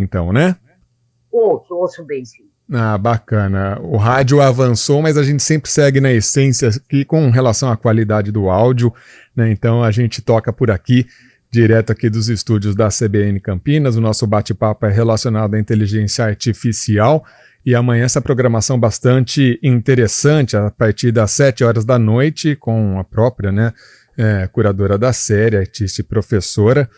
então, né? Ouço bem, sim. Ah, bacana. O rádio avançou, mas a gente sempre segue na essência aqui com relação à qualidade do áudio, né? Então a gente toca por aqui, direto aqui dos estúdios da CBN Campinas. O nosso bate-papo é relacionado à inteligência artificial. E amanhã essa programação bastante interessante, a partir das 7 horas da noite, com a própria, né, curadora da série, artista e professora,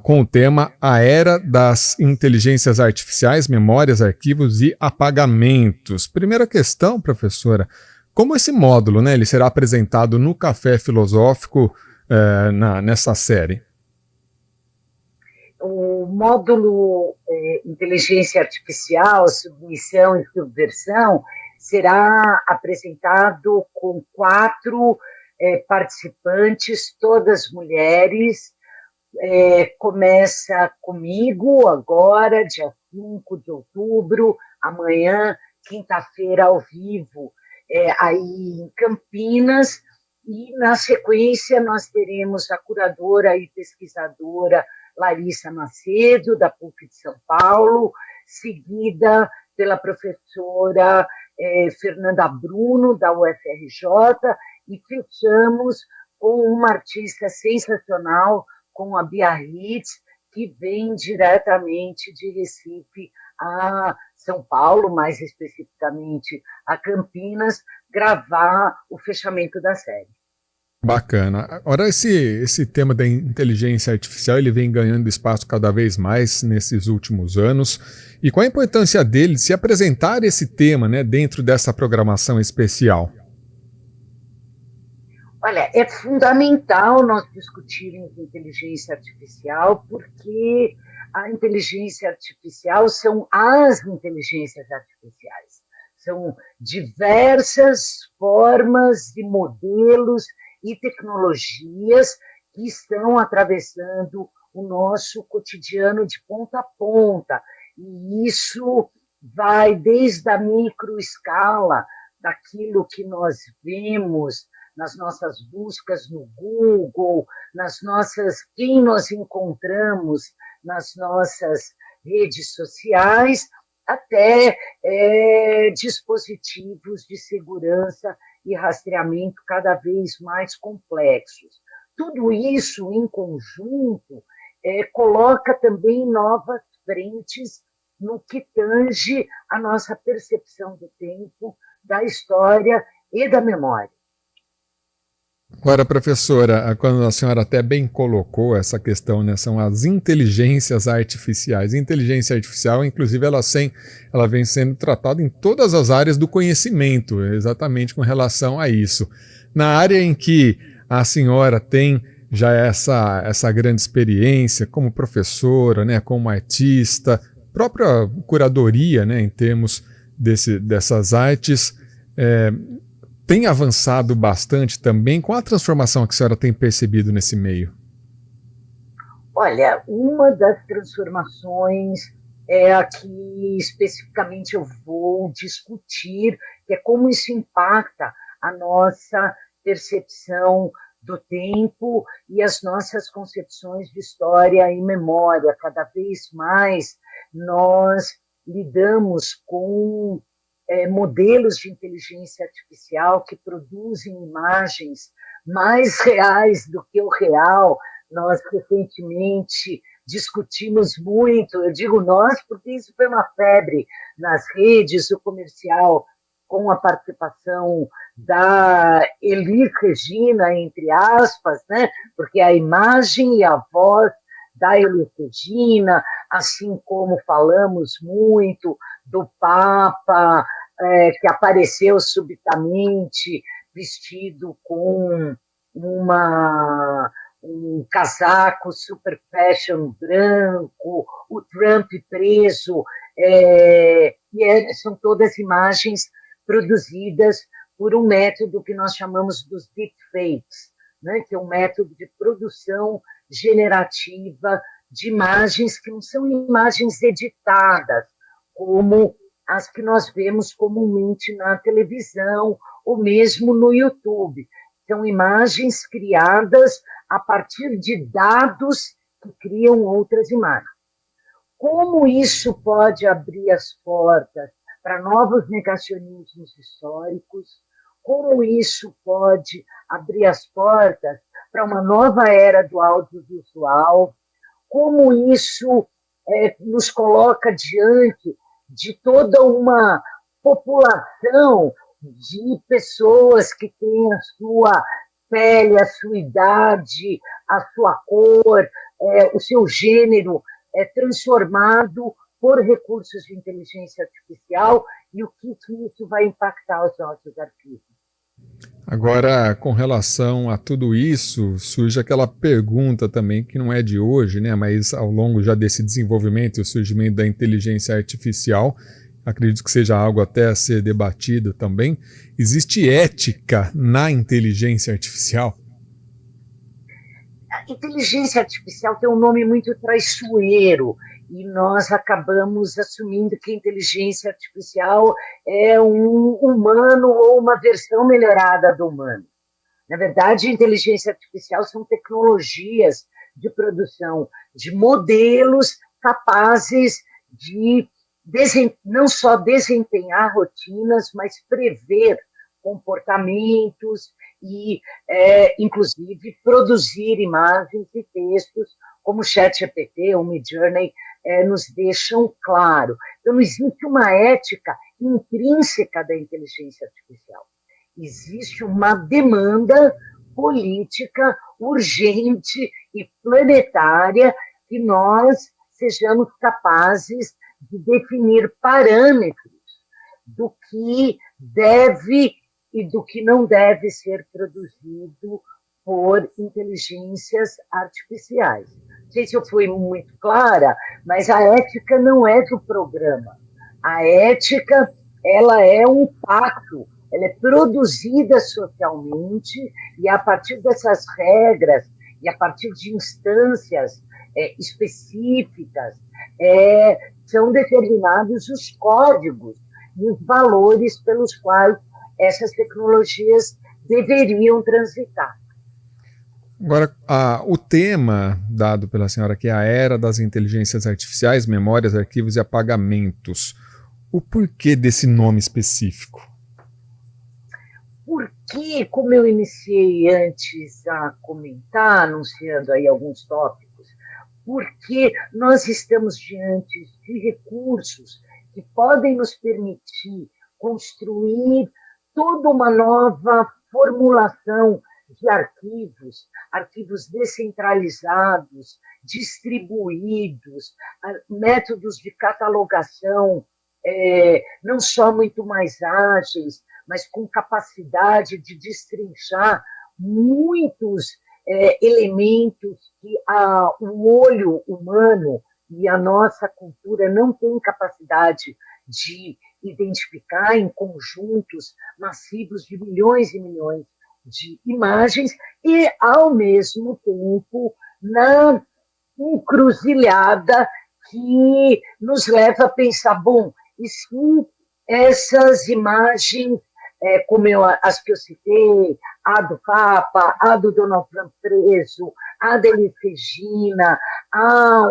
com o tema A Era das Inteligências Artificiais, Memórias, Arquivos e Apagamentos. Primeira questão, professora, como esse módulo, né, ele será apresentado no Café Filosófico nessa série? O módulo Inteligência Artificial, Submissão e Subversão será apresentado com 4 participantes, todas mulheres. Começa comigo agora, dia 5 de outubro, amanhã, quinta-feira, ao vivo, aí em Campinas, e na sequência nós teremos a curadora e pesquisadora Larissa Macedo, da PUC de São Paulo, seguida pela professora Fernanda Bruno, da UFRJ, e fechamos com uma artista sensacional, com a Biarritz, que vem diretamente de Recife a São Paulo, mais especificamente a Campinas, gravar o fechamento da série. Bacana. Agora, esse tema da inteligência artificial, ele vem ganhando espaço cada vez mais nesses últimos anos. E qual a importância dele de se apresentar esse tema, né, dentro dessa programação especial? Olha, é fundamental nós discutirmos inteligência artificial, porque a inteligência artificial são as inteligências artificiais. São diversas formas e modelos e tecnologias que estão atravessando o nosso cotidiano de ponta a ponta. E isso vai desde a microescala, daquilo que nós vemos nas nossas buscas no Google, quem nós encontramos nas nossas redes sociais, até dispositivos de segurança e rastreamento cada vez mais complexos. Tudo isso em conjunto coloca também novas frentes no que tange a nossa percepção do tempo, da história e da memória. Agora, professora, quando a senhora até bem colocou essa questão, né, são as inteligências artificiais. Inteligência artificial, inclusive, ela vem sendo tratada em todas as áreas do conhecimento, exatamente com relação a isso. Na área em que a senhora tem já essa grande experiência como professora, né, como artista, própria curadoria, né, em termos dessas artes, tem avançado bastante também? Qual a transformação que a senhora tem percebido nesse meio? Olha, uma das transformações é a que especificamente eu vou discutir, que é como isso impacta a nossa percepção do tempo e as nossas concepções de história e memória. Cada vez mais nós lidamos com modelos de inteligência artificial que produzem imagens mais reais do que o real. Nós recentemente discutimos muito, eu digo nós porque isso foi uma febre nas redes, o comercial com a participação da Elis Regina, entre aspas, né? Porque a imagem e a voz da Elis Regina, assim como falamos muito do Papa, que apareceu subitamente vestido com um casaco super fashion branco, o Trump preso, são todas imagens produzidas por um método que nós chamamos dos deepfakes, né, que é um método de produção generativa de imagens que não são imagens editadas, como as que nós vemos comumente na televisão ou mesmo no YouTube. São imagens criadas a partir de dados que criam outras imagens. como isso pode abrir as portas para novos negacionismos históricos, como isso pode abrir as portas para uma nova era do audiovisual, como isso nos coloca diante de toda uma população de pessoas que têm a sua pele, a sua idade, a sua cor, o seu gênero transformado por recursos de inteligência artificial e o que isso vai impactar os nossos arquivos. Agora, com relação a tudo isso, surge aquela pergunta também que não é de hoje, né, mas ao longo já desse desenvolvimento e o surgimento da inteligência artificial, acredito que seja algo até a ser debatido também. Existe ética na inteligência artificial? A inteligência artificial tem um nome muito traiçoeiro e nós acabamos assumindo que a inteligência artificial é um humano ou uma versão melhorada do humano. Na verdade, a inteligência artificial são tecnologias de produção de modelos capazes de não só desempenhar rotinas, mas prever comportamentos e, inclusive, produzir imagens e textos, como o ChatGPT ou o Midjourney nos deixam claro. Então, não existe uma ética intrínseca da inteligência artificial. Existe uma demanda política urgente e planetária que nós sejamos capazes de definir parâmetros do que deve e do que não deve ser produzido por inteligências artificiais. Não sei se eu fui muito clara, mas a ética não é do programa. A ética, ela é um pacto, ela é produzida socialmente e a partir dessas regras e a partir de instâncias específicas são determinados os códigos e os valores pelos quais essas tecnologias deveriam transitar. Agora, o tema dado pela senhora, que é a era das inteligências artificiais, memórias, arquivos e apagamentos. O porquê desse nome específico? Porque, como eu iniciei antes a comentar, anunciando aí alguns tópicos, porque nós estamos diante de recursos que podem nos permitir construir toda uma nova formulação de arquivos descentralizados, distribuídos, métodos de catalogação não só muito mais ágeis, mas com capacidade de destrinchar muitos elementos que o olho humano e a nossa cultura não têm capacidade de identificar em conjuntos massivos de milhões e milhões de imagens e, ao mesmo tempo, na encruzilhada que nos leva a pensar, bom, e se essas imagens, como as que eu citei, a do Papa, a do Donald Trump preso, a da Elis Regina,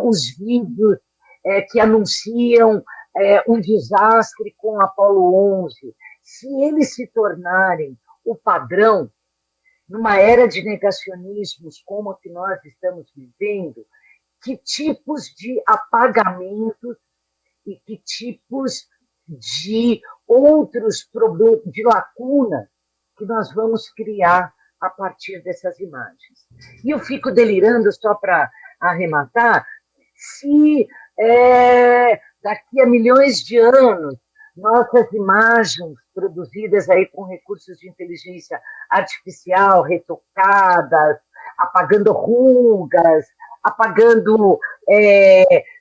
os vídeos que anunciam um desastre com Apolo 11, se eles se tornarem o padrão, numa era de negacionismos como a que nós estamos vivendo, que tipos de apagamentos e que tipos de outros problemas, de lacunas que nós vamos criar a partir dessas imagens. E eu fico delirando, só para arrematar, se daqui a milhões de anos nossas imagens produzidas aí com recursos de inteligência artificial, retocadas, apagando rugas, apagando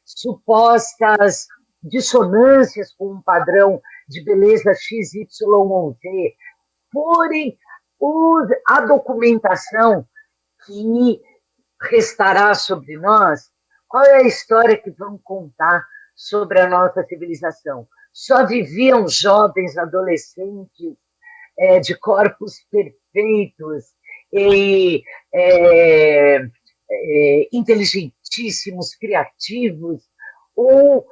supostas dissonâncias com um padrão de beleza XYZ, forem a documentação que restará sobre nós, qual é a história que vão contar sobre a nossa civilização? Só viviam jovens, adolescentes, de corpos perfeitos e inteligentíssimos, criativos, Ou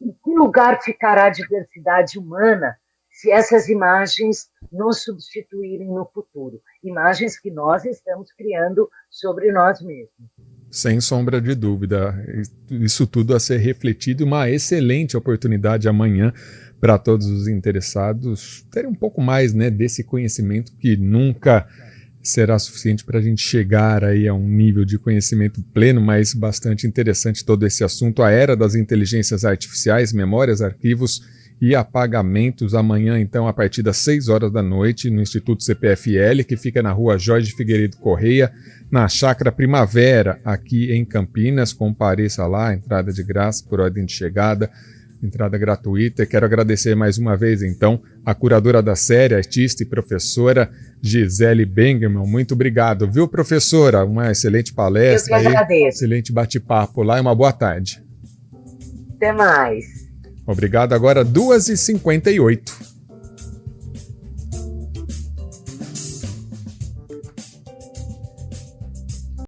em que lugar ficará a diversidade humana se essas imagens nos substituírem no futuro? Imagens que nós estamos criando sobre nós mesmos. Sem sombra de dúvida, isso tudo a ser refletido e uma excelente oportunidade amanhã para todos os interessados terem um pouco mais, né, desse conhecimento que nunca será suficiente para a gente chegar aí a um nível de conhecimento pleno, mas bastante interessante todo esse assunto, a era das inteligências artificiais, memórias, arquivos e apagamentos, amanhã então a partir das 6 horas da noite no Instituto CPFL, que fica na rua Jorge Figueiredo Correia, na Chácara Primavera, aqui em Campinas. Compareça lá, entrada de graça por ordem de chegada, entrada gratuita. Quero agradecer mais uma vez então a curadora da série, artista e professora Gisele Bengerman. Muito obrigado, viu, professora? Uma excelente palestra. Eu que agradeço. Excelente bate-papo lá e uma boa tarde. Até mais. Obrigado. Agora 2h58.